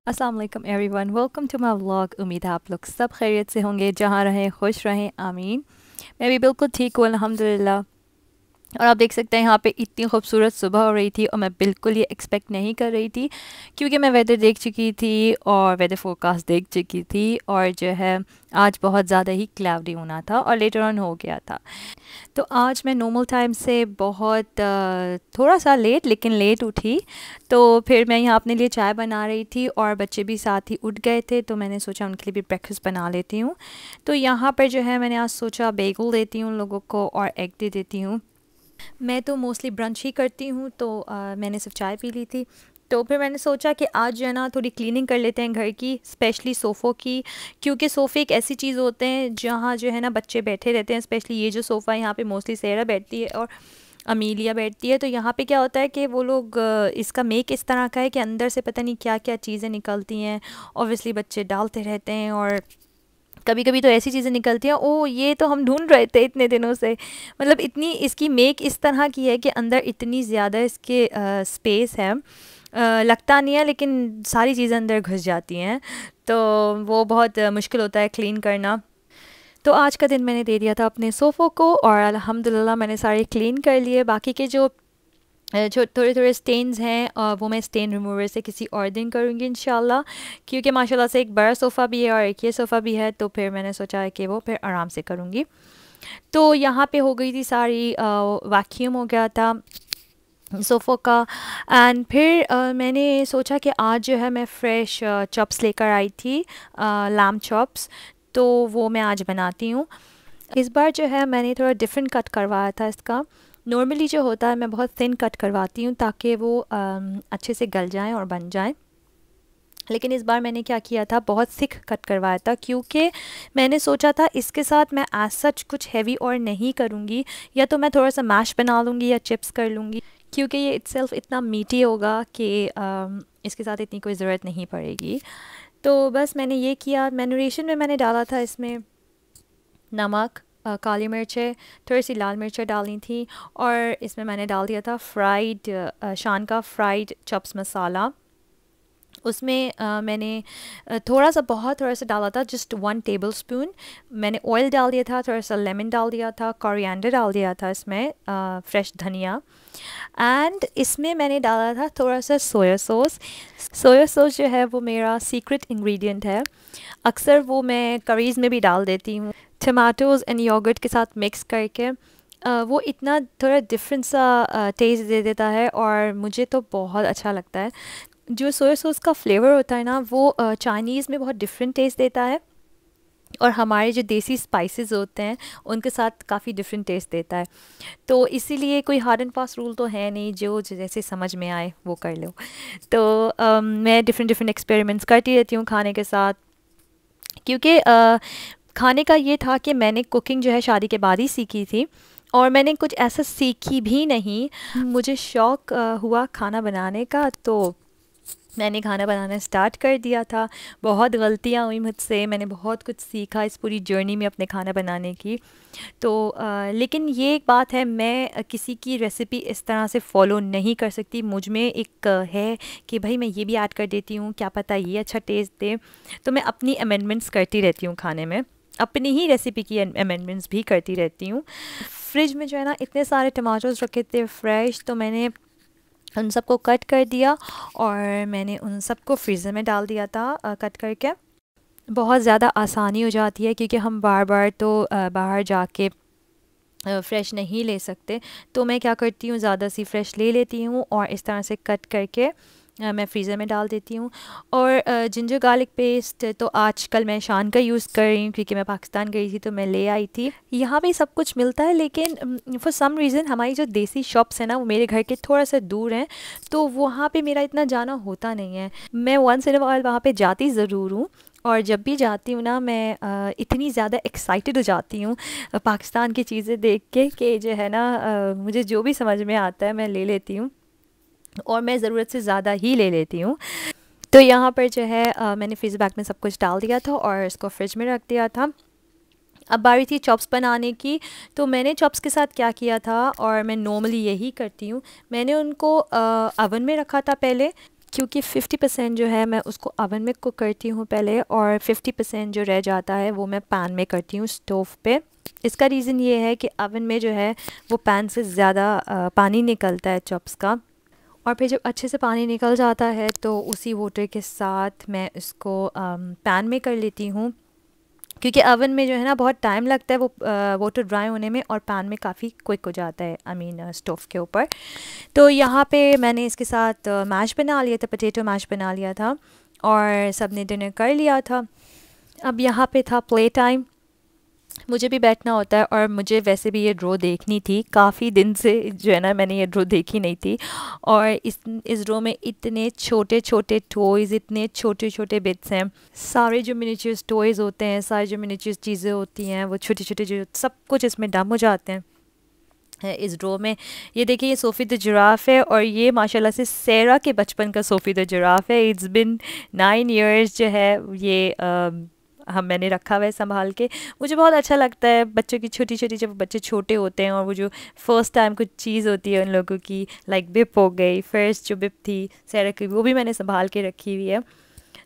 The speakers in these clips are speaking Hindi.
अस्सलाम वालेकुम everyone, welcome to my vlog. उम्मीद है आप लोग सब खैरियत से होंगे, जहाँ रहें खुश रहें, आमीन। मैं भी बिल्कुल ठीक हूँ अल्हम्दुलिल्लाह। और आप देख सकते हैं यहाँ पे इतनी खूबसूरत सुबह हो रही थी और मैं बिल्कुल ये एक्सपेक्ट नहीं कर रही थी, क्योंकि मैं वेदर देख चुकी थी और वेदर फोरकास्ट देख चुकी थी, और जो है आज बहुत ज़्यादा ही क्लाउडी होना था और लेटर ऑन हो गया था। तो आज मैं नॉर्मल टाइम से बहुत थोड़ा सा लेट, लेकिन लेट उठी। तो फिर मैं यहाँ अपने लिए चाय बना रही थी और बच्चे भी साथ ही उठ गए थे, तो मैंने सोचा उनके लिए भी ब्रेकफास्ट बना लेती हूँ। तो यहाँ पर जो है मैंने आज सोचा बेगल देती हूँ उन लोगों को और एग दे देती हूँ। मैं तो मोस्टली ब्रंच ही करती हूँ, तो मैंने सिर्फ चाय पी ली थी। तो फिर मैंने सोचा कि आज जो है ना थोड़ी क्लीनिंग कर लेते हैं घर की, स्पेशली सोफ़ों की, क्योंकि सोफ़े एक ऐसी चीज़ होते हैं जहाँ जो है ना बच्चे बैठे रहते हैं। स्पेशली ये जो सोफ़ा है यहाँ पे मोस्टली सेरा बैठती है और अमीलिया बैठती है। तो यहाँ पे क्या होता है कि वो लोग इसका मेक इस तरह का है कि अंदर से पता नहीं क्या क्या चीज़ें निकलती हैं। ऑब्वियसली बच्चे डालते रहते हैं और कभी कभी तो ऐसी चीज़ें निकलती हैं, ओ ये तो हम ढूंढ रहे थे इतने दिनों से। मतलब इतनी इसकी मेक इस तरह की है कि अंदर इतनी ज़्यादा इसके स्पेस है, लगता नहीं है लेकिन सारी चीज़ें अंदर घुस जाती हैं। तो वो बहुत मुश्किल होता है क्लीन करना। तो आज का दिन मैंने दे दिया था अपने सोफ़ों को और अल्हम्दुलिल्लाह मैंने सारे क्लीन कर लिए। बाकी के जो जो थोड़े थोड़े स्टेन्स हैं वो मैं स्टेन रिमूवर से किसी और दिन करूँगी इंशाल्लाह, क्योंकि माशाल्लाह से एक बड़ा सोफ़ा भी है और एक ये सोफ़ा भी है, तो फिर मैंने सोचा है कि वो फिर आराम से करूँगी। तो यहाँ पे हो गई थी सारी वैक्यूम हो गया था सोफ़ो का। एंड फिर मैंने सोचा कि आज जो है मैं फ़्रेश चॉप्स लेकर आई थी, लैम्ब चॉप्स। तो वो मैं आज बनाती हूँ। इस बार जो है मैंने थोड़ा डिफरेंट कट करवाया था इसका। नॉर्मली जो होता है मैं बहुत थिन कट करवाती हूँ ताकि वो अच्छे से गल जाएं और बन जाएं, लेकिन इस बार मैंने क्या किया था, बहुत थिक कट करवाया था, क्योंकि मैंने सोचा था इसके साथ मैं एज सच कुछ हैवी और नहीं करूँगी, या तो मैं थोड़ा सा मैश बना लूँगी या चिप्स कर लूँगी, क्योंकि ये इट्सेल्फ इतना मीठी होगा कि इसके साथ इतनी कोई ज़रूरत नहीं पड़ेगी। तो बस मैंने ये किया। मैनुरेशन में मैंने डाला था इसमें नमक, काली मिर्चें, थोड़ी सी लाल मिर्चें डाली थी, और इसमें मैंने डाल दिया था शान का फ्राइड चॉप्स मसाला। उसमें मैंने थोड़ा सा डाला था, जस्ट 1 टेबलस्पून। मैंने ऑयल डाल दिया था, थोड़ा सा लेमन डाल दिया था, कोरिएंडर डाल दिया था इसमें, फ्रेश धनिया। एंड इसमें मैंने डाला था थोड़ा सा सोया सॉस। सोया सॉस जो है वो मेरा सीक्रेट इंग्रेडिएंट है। अक्सर वो मैं करीज़ में भी डाल देती हूँ, टमाटोज़ एंड योगर्ट के साथ मिक्स करके। वो इतना थोड़ा डिफरेंट सा टेस्ट दे देता है और मुझे तो बहुत अच्छा लगता है। जो सोया सॉस का फ्लेवर होता है ना, वो चाइनीज़ में बहुत डिफरेंट टेस्ट देता है, और हमारे जो देसी स्पाइसेस होते हैं उनके साथ काफ़ी डिफरेंट टेस्ट देता है। तो इसीलिए कोई हार्ड एंड फास्ट रूल तो है नहीं, जो जैसे समझ में आए वो कर लो। तो मैं डिफरेंट डिफरेंट एक्सपेरिमेंट्स करती रहती हूँ खाने के साथ, क्योंकि खाने का ये था कि मैंने कुकिंग जो है शादी के बाद ही सीखी थी, और मैंने कुछ ऐसा सीखी भी नहीं। मुझे शौक़ हुआ खाना बनाने का, तो मैंने खाना बनाना स्टार्ट कर दिया था। बहुत गलतियाँ हुई मुझसे, मैंने बहुत कुछ सीखा इस पूरी जर्नी में अपने खाना बनाने की। तो लेकिन ये एक बात है, मैं किसी की रेसिपी इस तरह से फ़ॉलो नहीं कर सकती। मुझ में एक है कि भाई मैं ये भी ऐड कर देती हूँ, क्या पता ये अच्छा टेस्ट दे। तो मैं अपनी अमेंडमेंट्स करती रहती हूँ खाने में, अपनी ही रेसिपी की अमेंडमेंट्स भी करती रहती हूँ। फ्रिज में जो है ना इतने सारे टमाटोज़ रखे थे फ्रेश, तो मैंने उन सबको कट कर दिया और मैंने उन सबको फ्रीज़र में डाल दिया था कट करके। बहुत ज़्यादा आसानी हो जाती है, क्योंकि हम बार बार तो बाहर जाके फ़्रेश नहीं ले सकते। तो मैं क्या करती हूँ, ज़्यादा सी फ़्रेश ले लेती हूँ और इस तरह से कट करके मैं फ्रीज़र में डाल देती हूँ। और जिंजर गार्लिक पेस्ट तो आजकल मैं शान का यूज़ कर रही हूँ, क्योंकि मैं पाकिस्तान गई थी तो मैं ले आई थी। यहाँ भी सब कुछ मिलता है, लेकिन फॉर सम रीज़न हमारी जो देसी शॉप्स हैं ना वो मेरे घर के थोड़ा सा दूर हैं, तो वहाँ पे मेरा इतना जाना होता नहीं है। मैं वंस इन अ व्हाइल वहाँ पे जाती ज़रूर हूँ, और जब भी जाती हूँ ना मैं इतनी ज़्यादा एक्साइटेड हो जाती हूँ पाकिस्तान की चीज़ें देख के कि जो है ना मुझे जो भी समझ में आता है मैं ले लेती हूँ, और मैं ज़रूरत से ज़्यादा ही ले लेती हूँ। तो यहाँ पर जो है मैंने फ्रीज़र बैग में सब कुछ डाल दिया था और इसको फ्रिज में रख दिया था। अब बारी थी चॉप्स बनाने की। तो मैंने चॉप्स के साथ क्या किया था, और मैं नॉर्मली यही करती हूँ, मैंने उनको अवन में रखा था पहले, क्योंकि 50% जो है मैं उसको ओवन में कुक करती हूँ पहले, और 50% जो रह जाता है वो मैं पैन में करती हूँ स्टोव पे। इसका रीज़न ये है कि ओवन में जो है वो पैन से ज़्यादा पानी निकलता है चॉप्स का, और फिर जब अच्छे से पानी निकल जाता है तो उसी वाटर के साथ मैं इसको पैन में कर लेती हूँ, क्योंकि ओवन में जो है ना बहुत टाइम लगता है वो वाटर ड्राई होने में, और पैन में काफ़ी क्विक हो जाता है, आई मीन स्टोव के ऊपर। तो यहाँ पे मैंने इसके साथ मैश बना लिया था, पोटैटो मैश बना लिया था, और सब ने डिनर कर लिया था। अब यहाँ पे था प्ले टाइम, मुझे भी बैठना होता है, और मुझे वैसे भी ये ड्रॉ देखनी थी, काफ़ी दिन से जो है ना मैंने ये ड्रॉ देखी नहीं थी। और इस ड्रॉ में इतने छोटे छोटे टॉयज़, इतने छोटे छोटे बिट्स हैं, सारे जो मिनिएचर्स टॉयज़ होते हैं, सारी जो मिनिएचर्स चीज़ें होती हैं, वो छोटे छोटे जो सब कुछ इसमें डम हो जाते हैं है इस ड्रॉ में। ये देखिए, ये सोफ़ी द जिराफ है, और ये माशाल्लाह से सेरा के बचपन का सोफ़ी द जिराफ है। इट्स बिन 9 इयर्स जो है ये मैंने रखा हुआ है संभाल के। मुझे बहुत अच्छा लगता है बच्चों की छोटी छोटी, जब बच्चे छोटे होते हैं और वो जो फर्स्ट टाइम कुछ चीज़ होती है उन लोगों की, लाइक बिप हो गई, फर्स्ट जो बिप थी सेरा की, वो भी मैंने संभाल के रखी हुई है।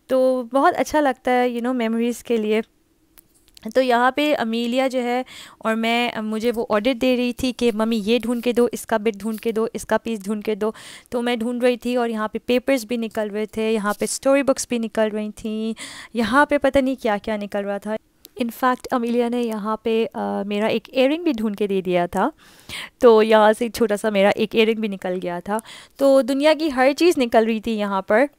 तो बहुत अच्छा लगता है मेमोरीज़ के लिए। तो यहाँ पे अमीलिया जो है और मुझे वो ऑर्डर दे रही थी कि मम्मी ये ढूंढ के दो, इसका बिट ढूंढ के दो, इसका पीस ढूंढ के दो। तो मैं ढूंढ रही थी, और यहाँ पे पेपर्स भी निकल रहे थे, यहाँ पे स्टोरी बुक्स भी निकल रही थी, यहाँ पे पता नहीं क्या क्या निकल रहा था। इनफैक्ट अमीलिया ने यहाँ पे मेरा एक इयररिंग भी ढूंढ के दे दिया था, तो यहाँ से छोटा सा मेरा एक इयररिंग भी निकल गया था। तो दुनिया की हर चीज़ निकल रही थी यहाँ पर।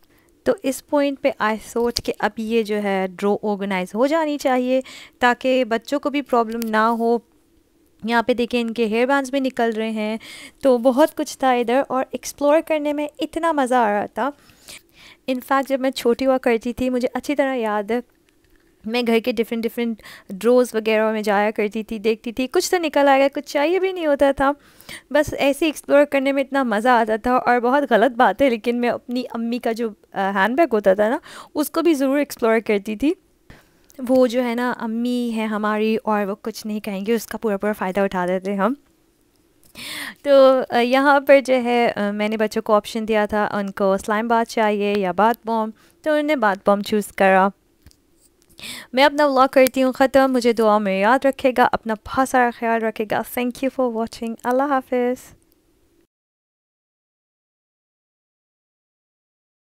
तो इस पॉइंट पे आई सोच कि अब ये जो है ड्रॉ ऑर्गेनाइज हो जानी चाहिए, ताकि बच्चों को भी प्रॉब्लम ना हो। यहाँ पे देखें, इनके हेयर बैंड्स भी निकल रहे हैं। तो बहुत कुछ था इधर, और एक्सप्लोर करने में इतना मज़ा आ रहा था। इनफैक्ट जब मैं छोटी हुआ करती थी, मुझे अच्छी तरह याद है, मैं घर के डिफरेंट ड्रोज़ वगैरह में जाया करती थी, देखती थी, कुछ तो निकल आएगा, कुछ चाहिए भी नहीं होता था, बस ऐसे एक्सप्लोर करने में इतना मज़ा आता था। और बहुत गलत बात है, लेकिन मैं अपनी अम्मी का जो हैंडबैग होता था ना, उसको भी ज़रूर एक्सप्लोर करती थी। वो जो है ना अम्मी है हमारी, और वो कुछ नहीं कहेंगे, उसका पूरा पूरा फ़ायदा उठा देते हम। तो यहाँ पर जो है मैंने बच्चों को ऑप्शन दिया था, उनको स्लाइम बाथ चाहिए या बाथ बॉम्ब, तो उन्होंने बाथ बॉम्ब चूज़ करा। मैं अपना व्लॉग करती हूँ ख़त्म। मुझे दुआ में याद रखेगा, अपना बहुत सारा ख्याल रखेगा। Thank you for watching. अल्लाह हाफिज़।